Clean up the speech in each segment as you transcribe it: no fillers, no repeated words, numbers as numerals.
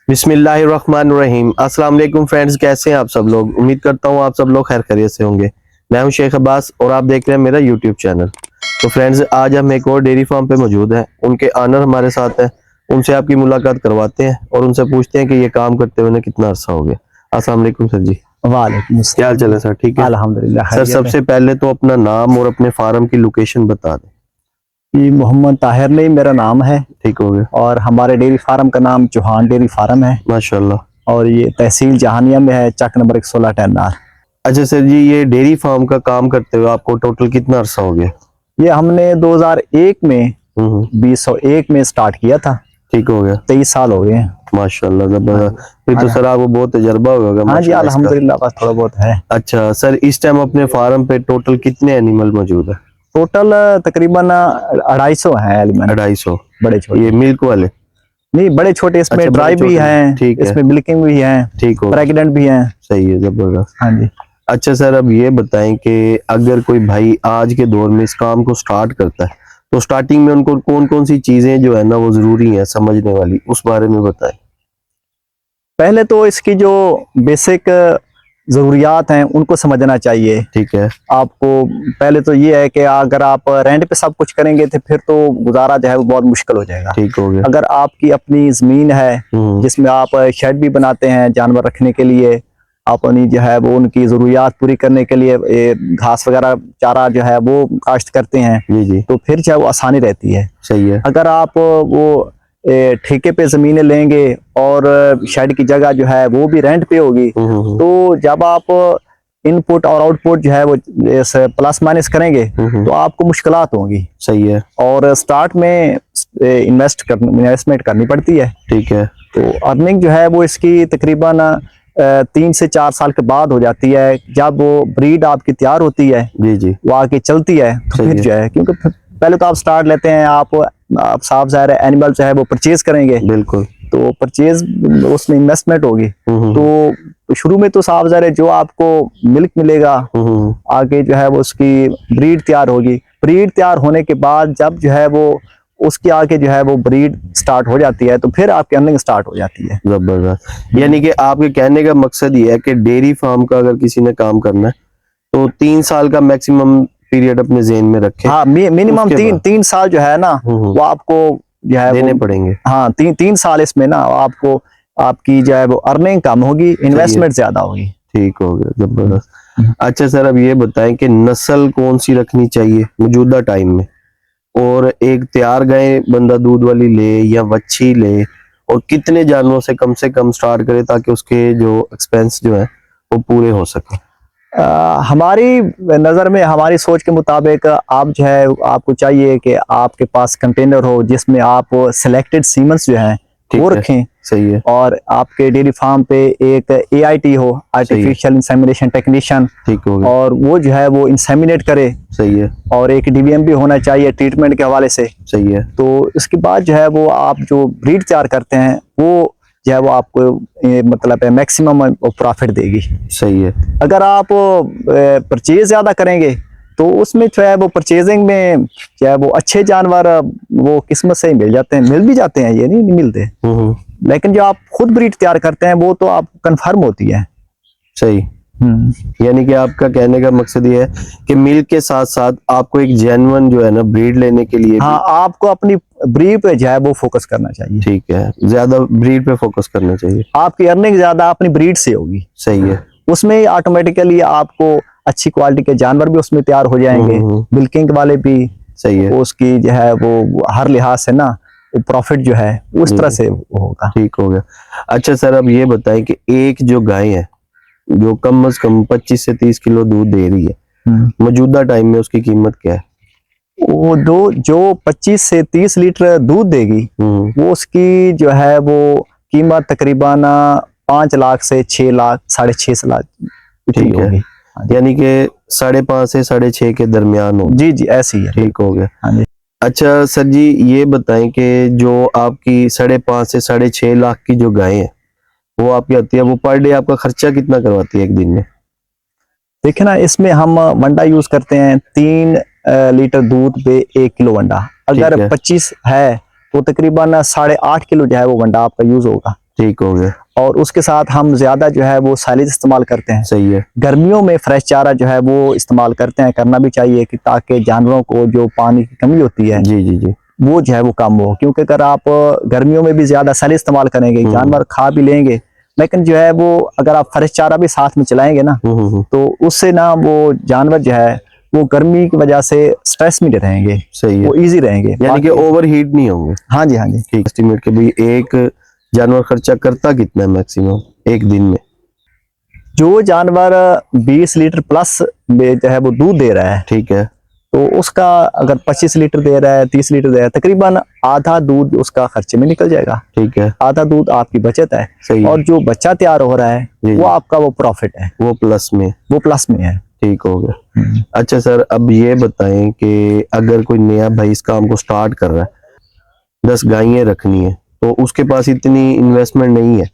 बिस्मिल्लाहिर्रहमानिर्रहीम। अस्सलाम वालेकुम फ्रेंड्स, कैसे हैं आप सब लोग। उम्मीद करता हूँ आप सब लोग खैर खैरियत से होंगे। मैं हूं शेख अब्बास और आप देख रहे हैं मेरा यूट्यूब चैनल। तो फ्रेंड्स, आज हम एक और डेयरी फार्म पे मौजूद हैं। उनके ऑनर हमारे साथ हैं, उनसे आपकी मुलाकात करवाते हैं और उनसे पूछते हैं कि ये काम करते हुए कितना अरसा हो गया। अस्सलाम वालेकुम सर जी। वालेकुम क्या हाल चाल है सर? ठीक है अल्हम्दुलिल्लाह। सर, सबसे पहले तो अपना नाम और अपने फार्म की लोकेशन बता दें। ये मोहम्मद ताहिर नहीं मेरा नाम है। ठीक हो गया। और हमारे डेयरी फार्म का नाम चौहान डेयरी फार्म है माशाल्लाह। और ये तहसील जहानिया में है, चक नंबर 116 10R। अच्छा सर जी, ये डेयरी फार्म का काम करते हुए आपको टोटल कितना अरसा हो गया? ये हमने 2001 में 2001 में स्टार्ट किया था। ठीक हो गया। 23 साल हो गए हैं। माशाल्लाह, जबरदस्त। फिर तो सर आपको बहुत तजर्बा होगा। हाँ जी, अल्हम्दुलिल्लाह, बस थोड़ा बहुत है। अच्छा सर, इस टाइम अपने फार्म पे टोटल कितने एनिमल मौजूद है? टोटल तकरीबन 250 है एलिमेंट। 250 बड़े छोटे? ये मिल्क वाले नहीं, बड़े छोटे। इसमें अच्छा, ड्राई भी हैं, ठीक है। इसमें मिल्किंग भी है, ठीक हो, प्रेग्नेंट भी हैं। सही है, जबरदस्त। हाँ जी। अच्छा सर, अब ये बताएं कि अगर कोई भाई आज के दौर में इस काम को स्टार्ट करता है तो स्टार्टिंग में उनको कौन कौन सी चीजें जो है ना वो जरूरी है समझने वाली, उस बारे में बताएं। पहले तो इसकी जो बेसिक ज़रूरियात हैं उनको समझना चाहिए। ठीक है। आपको पहले तो ये है कि अगर आप रेंट पे सब कुछ करेंगे तो फिर तो गुजारा जो है वो बहुत मुश्किल हो जाएगा। ठीक हो गया। अगर आपकी अपनी ज़मीन है जिसमें आप शेड भी बनाते हैं जानवर रखने के लिए, अपनी जो है वो उनकी ज़रूरियात पूरी करने के लिए घास वगैरह चारा जो है वो काश्त करते हैं, जी जी, तो फिर जो है वो आसानी रहती है। सही है। अगर आप वो ठेके पे ज़मीनें लेंगे और शेड की जगह जो है वो भी रेंट पे होगी, तो जब आप इनपुट और आउटपुट जो है वो प्लस माइनस करेंगे तो आपको मुश्किलात होंगी। सही है। और स्टार्ट में इन्वेस्टमेंट करनी पड़ती है। ठीक है। तो अर्निंग जो है वो इसकी तकरीबन 3 से 4 साल के बाद हो जाती है। जब वो ब्रीड आपकी तैयार होती है, जी जी, वो आके चलती है, तो फिर जो है, क्योंकि पहले तो आप स्टार्ट लेते हैं, आप साफ ज़ाहिर है एनिमल जो है वो परचेज करेंगे। बिल्कुल। तो परचेज उसमें इन्वेस्टमेंट होगी, तो शुरू में तो साफ ज़ाहिर है जो आपको मिल्क मिलेगा, आगे जो है वो उसकी ब्रीड तैयार होगी। ब्रीड तैयार होने के बाद जब जो है वो उसके आगे जो है वो ब्रीड स्टार्ट हो जाती है तो फिर आपकी अर्निंग स्टार्ट हो जाती है। जबरदस्त। यानी कि आपके कहने का मकसद ये है कि डेयरी फार्म का अगर किसी ने काम करना है तो 3 साल का मैक्सिमम पीरियड अपने ज़हन में रखें। हाँ, मिनिमम 3 साल जो है ना वो आपको जो है देने पड़ेंगे। हाँ, 3 साल इसमें ना आपको आपकी जो है वो अर्निंग कम होगी, इन्वेस्टमेंट ज्यादा होगी। ठीक हो गया, जबरदस्त। अच्छा सर, अब ये बताएं कि नस्ल कौन सी रखनी चाहिए मौजूदा टाइम में, और एक तैयार गाय बंदा दूध वाली ले या वच्छी ले, और कितने जानवरों से कम स्टार्ट करे ताकि उसके जो एक्सपेंस जो है वो पूरे हो सके। हमारी नज़र में, हमारी सोच के मुताबिक आप जो है आपको चाहिए कि आपके पास कंटेनर हो जिसमें आप सिलेक्टेड सीमेंस जो हैं वो रखें। सही है। और आपके डेयरी फार्म पे एक AIT हो, आर्टिफिशियल इंसेमिनेशन टेक्नीशियन। ठीक हो गया। और वो जो है वो इंसेमिनेट करे। सही है। और एक DVM भी होना चाहिए ट्रीटमेंट के हवाले से। सही है। तो इसके बाद जो है वो आप जो ब्रीड तैयार करते हैं वो जो है वो आपको मतलब मैक्सिमम प्रॉफिट देगी। सही है। अगर आप परचेज ज़्यादा करेंगे तो उसमें जो है वो परचेजिंग में जो है वो अच्छे जानवर वो किस्मत से ही मिल जाते हैं, मिल भी जाते हैं, ये नहीं मिलते। लेकिन जो आप खुद ब्रीड तैयार करते हैं वो तो आप कंफर्म होती है। सही। यानी कि आपका कहने का मकसद ये है कि मिल्क के साथ साथ आपको एक जेन्युइन जो है ना ब्रीड लेने के लिए, हाँ, आपको अपनी ब्रीड पे जो है वो फोकस करना चाहिए। ठीक है, ज्यादा ब्रीड पे फोकस करना चाहिए। आपकी अर्निंग ज्यादा अपनी ब्रीड से होगी। सही है। उसमें ऑटोमेटिकली आपको अच्छी क्वालिटी के जानवर भी उसमें तैयार हो जाएंगे, मिल्किंग वाले भी। सही है। उसकी जो है वो हर लिहाज से ना प्रॉफिट जो है उस तरह से होगा। ठीक हो गया। अच्छा सर, अब ये बताएं कि एक जो गाय है जो कम से कम 25 से 30 किलो दूध दे रही है मौजूदा टाइम में, उसकी कीमत क्या है? वो जो 25 से 30 लीटर दूध देगी वो उसकी जो है वो कीमत तकरीबन 5 लाख से 6 लाख 6.5 लाख ठीक होगी। यानी कि 5.5 से 6.5 के दरमियान हो। जी जी, ऐसी है। ठीक हो गया। हाँ जी। अच्छा सर जी, ये बताएं कि जो आपकी 5.5 से 6.5 लाख की जो गाय है वो आपकी आती है, वो पर डे आपका खर्चा कितना करवाती है एक दिन में? देखिए ना, इसमें हम वंडा यूज करते हैं 3 लीटर दूध पे 1 किलो वंडा। अगर 25 है तो तकरीबन 8.5 किलो जो है वो वंडा आपका यूज होगा। ठीक हो गया। और उसके साथ हम ज्यादा जो है वो साइलेज इस्तेमाल करते हैं। सही है। गर्मियों में फ्रेश चारा जो है वो इस्तेमाल करते हैं, करना भी चाहिए कि ताकि जानवरों को जो पानी की कमी होती है जी जी जी, वो जो है वो कम हो। क्योंकि अगर आप गर्मियों में भी ज्यादा साइलेज इस्तेमाल करेंगे, जानवर खा भी लेंगे, लेकिन जो है वो अगर आप फ्रेश चारा भी साथ में चलाएंगे ना, तो उससे ना वो जानवर जो है वो गर्मी की वजह से स्ट्रेस में रहेंगे। सही है। वो इजी रहेंगे, यानी कि ओवर हीट नहीं होंगे। हाँ जी, हाँ जी। ठीक। एस्टिमेट के भाई एक जानवर खर्चा करता कितना है मैक्सिमम एक दिन में? जो जानवर 20 लीटर प्लस में जो है वो दूध दे रहा है, ठीक है, तो उसका अगर 25 लीटर दे रहा है, 30 लीटर दे रहा है, तकरीबन आधा दूध उसका खर्चे में निकल जाएगा। ठीक है, आधा दूध आपकी बचत है। सही। और जो बच्चा तैयार हो रहा है जी, वो आपका वो प्रॉफिट है, वो प्लस में, वो प्लस में है। ठीक हो गया। अच्छा सर, अब ये बताएं कि अगर कोई नया भाई इस काम को स्टार्ट कर रहा है, 10 गायें रखनी है, तो उसके पास इतनी इन्वेस्टमेंट नहीं है,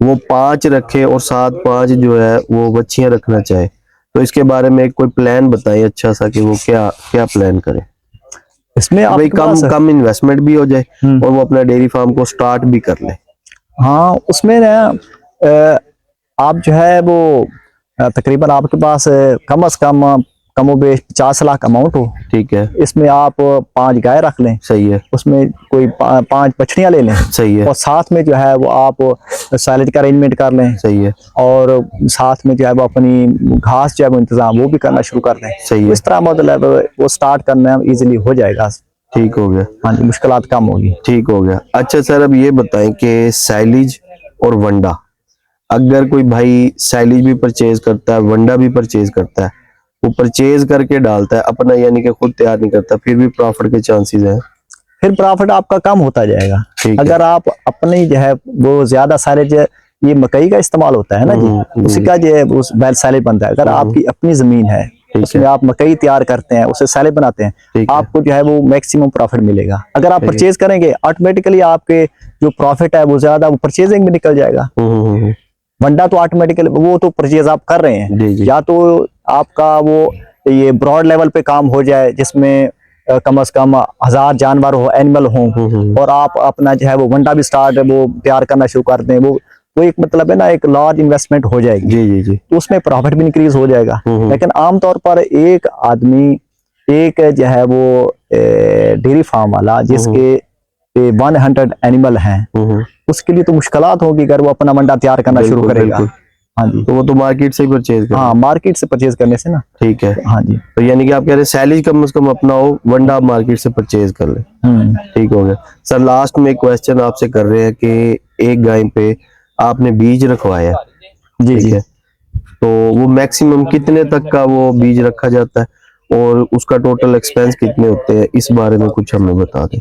वो 5 रखे और 7-5 जो है वो बच्चियां रखना चाहे, तो इसके बारे में कोई प्लान बताएं अच्छा सा कि वो क्या क्या प्लान करे इसमें भाई कम इन्वेस्टमेंट भी हो जाए और वो अपना डेयरी फार्म को स्टार्ट भी कर ले। हाँ, उसमें ना आप जो है वो तकरीबन आपके पास कम से कम कमोबेश 50 लाख अमाउंट हो। ठीक है, इसमें आप 5 गाय रख लें। सही है। उसमें कोई 5 बछड़ियां ले लें। सही है। और साथ में जो है वो आप साइलेज का अरेंजमेंट कर लें। सही है। और साथ में जो है वो अपनी घास जो है वो इंतजाम वो भी करना शुरू कर दें। सही है। इस तरह मतलब वो स्टार्ट करना इजीली हो जाएगा। ठीक हो गया। हाँ जी, मुश्किलात कम होगी। ठीक हो गया। अच्छा सर, अब ये बताएं कि साइलेज और वंडा, अगर कोई भाई साइलेज भी परचेज करता है, वंडा भी परचेज करता है, वो परचेज करके डालता है अपना, यानी कि खुद तैयार नहीं करता, फिर भी प्रॉफिट के चांसेस हैं? फिर प्रॉफिट आपका कम होता जाएगा। अगर आप अपनी जो है वो ज्यादा साइलेज, ये मकई का इस्तेमाल होता है ना जी, उसी का जो है वो बैल साइलेज बनता है। अगर आपकी अपनी जमीन है, उसमें आप मकई तैयार करते हैं, उससे साइलेज बनाते हैं, आपको जो है वो मैक्सिमम प्रॉफिट मिलेगा। अगर आप परचेज करेंगे, ऑटोमेटिकली आपके जो प्रॉफिट है वो ज्यादा वो परचेजिंग में निकल जाएगा। वंडा तो ऑटोमेटिकली वो तो परचेज आप कर रहे हैं, या तो आपका वो ये ब्रॉड लेवल पे काम हो जाए जिसमें कम से कम 1000 जानवर हो, एनिमल हो, और आप अपना जो है वो वंडा भी स्टार्ट वो तैयार करना शुरू कर दें, वो एक मतलब है ना, एक लार्ज इन्वेस्टमेंट हो जाएगी। जी जी जी, तो उसमें प्रॉफिट भी इंक्रीज हो जाएगा। लेकिन आमतौर पर एक आदमी एक जो है वो डेयरी फार्म वाला जिसके 100 एनिमल हैं, उसके लिए तो मुश्किलात होगी अगर वो अपना वंडा तैयार करना शुरू करेगा। हाँ जी, तो वो तो मार्केट से ही परचेज कर। हाँ, मार्केट से परचेज करने से ना। ठीक है। हाँ जी, तो यानी कि आप कह रहे हैं सैलेज कम से कम अपना हो, वंडा आप मार्केट से परचेज कर ले। ठीक हो गया सर। लास्ट में एक क्वेश्चन आपसे कर रहे हैं कि एक गाय पे आपने बीज रखवाया, जी ठीक जी, है, तो वो मैक्सिमम कितने तक का वो बीज रखा जाता है और उसका टोटल एक्सपेंस कितने होते हैं, इस बारे में कुछ हमें बता दें।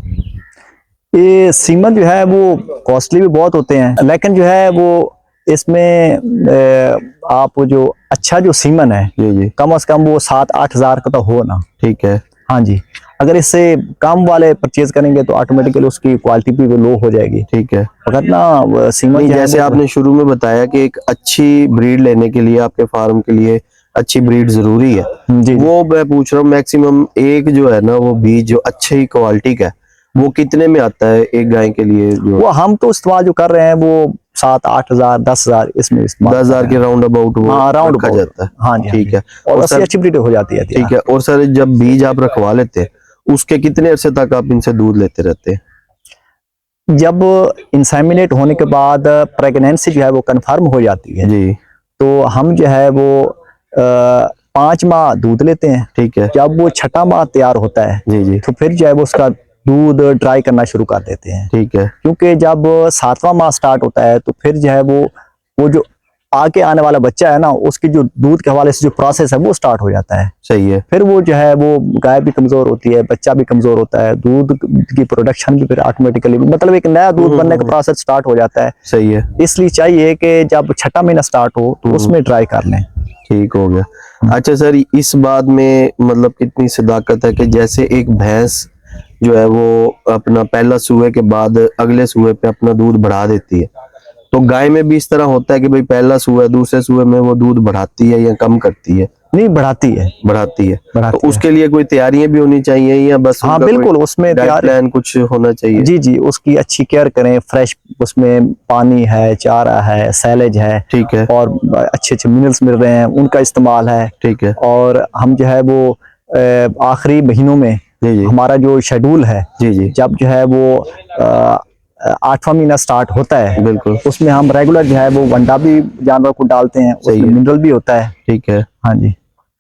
ये सीमन जो है वो कॉस्टली भी बहुत होते हैं, लेकिन जो है वो इसमें आप जो अच्छा जो सीमन है, जी जी, कम से कम वो 7-8 हजार का तो हो ना। ठीक है। हाँ जी, अगर इससे कम वाले परचेज करेंगे तो ऑटोमेटिकली उसकी क्वालिटी भी लो हो जाएगी। ठीक है। अगर ना सीमन जैसे आपने शुरू में बताया कि एक अच्छी ब्रीड लेने के लिए आपके फार्म के लिए अच्छी ब्रीड जरूरी है, जी, वो मैं पूछ रहा हूँ मैक्सिमम एक जो है ना वो बीज जो अच्छी क्वालिटी का है वो कितने में आता है एक गाय के लिए? जो वो हम तो इस्तेमाल जो कर रहे हैं वो 7-8 हजार 10 हजार इसमें इस्तेमाल 10 हजार के राउंड अबाउट वो रखा जाता है। हाँ जी, ठीक है। और अच्छी ब्रीड हो जाती है। ठीक है। और सर, जब बीज आप रखवा लेते हैं उसके कितने अरसे तक आप इनसे दूध लेते रहते हैं? जब इंसेमिनेट होने के बाद प्रेगनेंसी जो है वो कंफर्म हो जाती है जी, तो हम जो है वो 5 माह दूध लेते हैं। ठीक है। जब वो 6ठा माह तैयार होता है जी जी, तो फिर जो है वो उसका दूध ड्राई करना शुरू कर देते हैं। ठीक है। क्योंकि जब 7वां माह स्टार्ट होता है तो फिर जो है वो जो आगे आने वाला बच्चा है ना, उसकी जो दूध के हवाले से जो प्रोसेस है वो स्टार्ट हो जाता है। सही है। फिर वो जो है वो गाय भी कमजोर होती है, बच्चा भी कमजोर होता है, दूध की प्रोडक्शन भी फिर ऑटोमेटिकली मतलब एक नया दूध बनने का प्रोसेस स्टार्ट हो जाता है। सही है। इसलिए चाहिए कि जब 6ठा महीना स्टार्ट हो तो उसमें ड्राई कर लें। ठीक हो गया। अच्छा सर, इस बात में मतलब कितनी सदाकत है कि जैसे एक भैंस जो है वो अपना पहला सूए के बाद अगले सूए पे अपना दूध बढ़ा देती है, तो गाय में भी इस तरह होता है कि भाई पहला सूआ दूसरे सूए में वो दूध बढ़ाती है या कम करती है? नहीं बढ़ाती है। तो उसके लिए कोई तैयारियां भी होनी चाहिए या बस हाँ बिल्कुल, उसमें प्लान कुछ होना चाहिए? जी जी, उसकी अच्छी केयर करें, फ्रेश उसमें पानी है, चारा है, सैलेज है, ठीक है, और अच्छे अच्छे मिनरल्स मिल रहे हैं, उनका इस्तेमाल है। ठीक है। और हम जो है वो आखिरी महीनों में जी जी, हमारा जो शेड्यूल है, जी जी, जब जो है वो 8वां महीना स्टार्ट होता है, बिल्कुल, उसमें हम रेगुलर जो है वो वंडा भी जानवर को डालते हैं, उसमें मिनरल भी होता है। ठीक है। हाँ जी,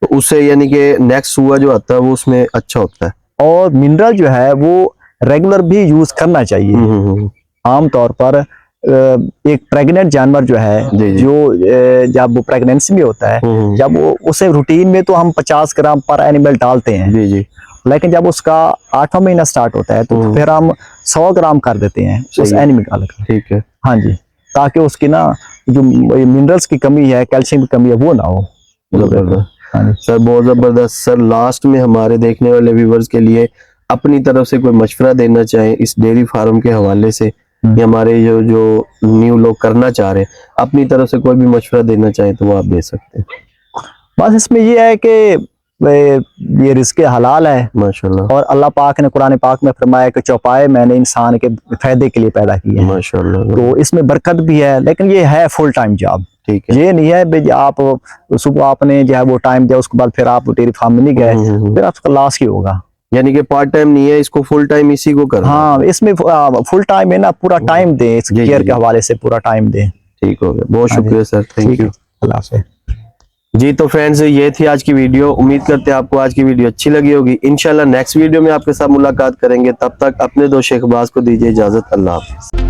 तो उससे यानी कि नेक्स्ट सुआ जो आता है वो उसमें अच्छा होता है। और मिनरल जो है वो रेगुलर भी यूज करना चाहिए। आमतौर पर एक प्रेग्नेंट जानवर जो है, जी जी, जो जब वो प्रेगनेंसी में होता है, जब वो उसे रूटीन में तो हम 50 ग्राम पर एनिमल डालते हैं, जी जी, लेकिन जब उसका 8वां महीना स्टार्ट होता है तो फिर हम 100 ग्राम कर देते हैं उस एनिमल का। ठीक है। हाँ जी, ताकि उसकी ना जो मिनरल्स की कमी है, कैल्शियम की कमी है, वो ना हो। हाँ जी सर, बहुत जबरदस्त। सर, लास्ट में हमारे देखने वाले व्यूवर्स के लिए अपनी तरफ से कोई मशवरा देना चाहें इस डेयरी फार्म के हवाले से, या हमारे जो न्यू लोग करना चाह रहे हैं, अपनी तरफ से कोई भी मशवरा देना चाहें तो वो आप दे सकते हैं। बस इसमें ये है कि ये रिज़्क़ हलाल है माशाल्लाह, और अल्लाह पाक ने कुरान पाक में फरमाया कि चौपाए मैंने इंसान के फायदे के लिए पैदा किए हैं। माशाल्लाह। तो इसमें बरकत भी है, लेकिन ये है फुल टाइम जॉब। ठीक है, ये नहीं है भाई आप सुबह आपने जो है वो टाइम दिया, उसके बाद फिर आप डेयरी फार्म में नहीं गए, फिर आपका लॉस ही होगा। यानी कि पार्ट टाइम नहीं है, इसको फुल टाइम इसी को करना। हाँ, इसमें फुल टाइम है ना, पूरा टाइम दें, इस केयर के हवाले से पूरा टाइम दें। ठीक हो गया, बहुत शुक्रिया सर, थैंक यू। अल्लाह हाफ़िज़। जी तो फ्रेंड्स, ये थी आज की वीडियो। उम्मीद करते हैं आपको आज की वीडियो अच्छी लगी होगी। इंशाल्लाह नेक्स्ट वीडियो में आपके साथ मुलाकात करेंगे। तब तक अपने दो शेख अब्बास को दीजिए इजाजत। अल्लाह हाफ़िज़।